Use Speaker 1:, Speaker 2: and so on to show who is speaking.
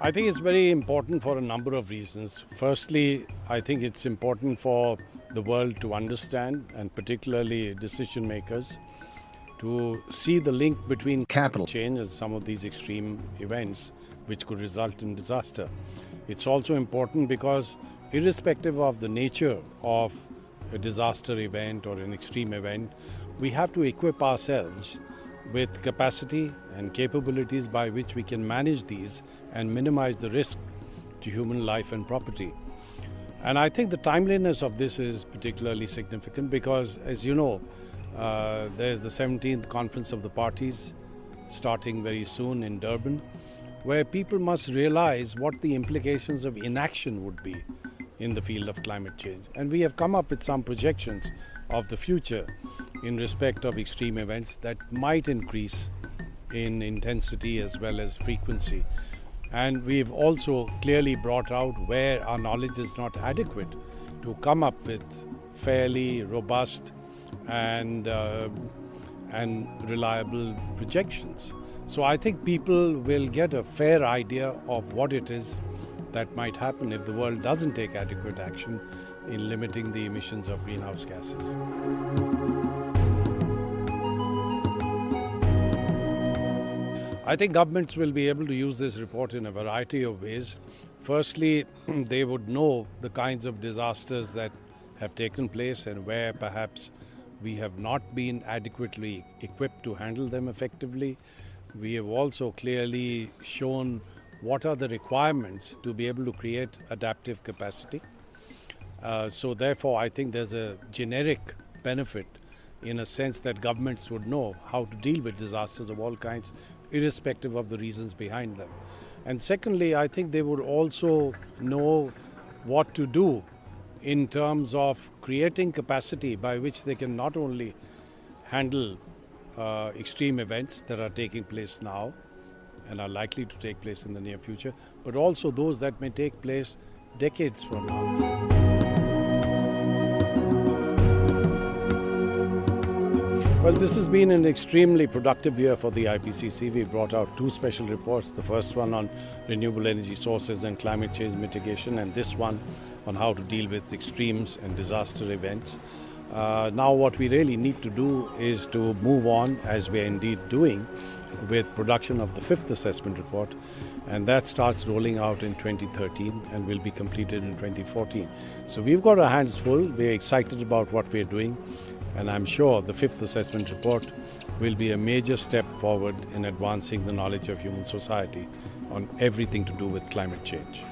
Speaker 1: I think it's very important for a number of reasons. Firstly, I think it's important for the world to understand, and particularly decision makers, to see the link between capital change and some of these extreme events which could result in disaster. It's also important because irrespective of the nature of a disaster event or an extreme event, we have to equip ourselves with capacity and capabilities by which we can manage these and minimize the risk to human life and property. And I think the timeliness of this is particularly significant because, as you know, there's the 17th Conference of the Parties starting very soon in Durban, where people must realize what the implications of inaction would be in the field of climate change. And we have come up with some projections of the future in respect of extreme events that might increase in intensity as well as frequency. And we've also clearly brought out where our knowledge is not adequate to come up with fairly robust and reliable projections. So I think people will get a fair idea of what it is that might happen if the world doesn't take adequate action in limiting the emissions of greenhouse gases. I think governments will be able to use this report in a variety of ways. Firstly, they would know the kinds of disasters that have taken place and where perhaps we have not been adequately equipped to handle them effectively. We have also clearly shown what are the requirements to be able to create adaptive capacity. So therefore, I think there's a generic benefit in a sense that governments would know how to deal with disasters of all kinds, irrespective of the reasons behind them. And secondly, I think they would also know what to do in terms of creating capacity by which they can not only handle extreme events that are taking place now and are likely to take place in the near future, but also those that may take place decades from now. Well, this has been an extremely productive year for the IPCC. We brought out 2 special reports, the first one on renewable energy sources and climate change mitigation, and this one on how to deal with extremes and disaster events. Now what we really need to do is to move on, as we are indeed doing, with production of the 5th assessment report, and that starts rolling out in 2013 and will be completed in 2014. So we've got our hands full. We're excited about what we're doing, and I'm sure the 5th assessment report will be a major step forward in advancing the knowledge of human society on everything to do with climate change.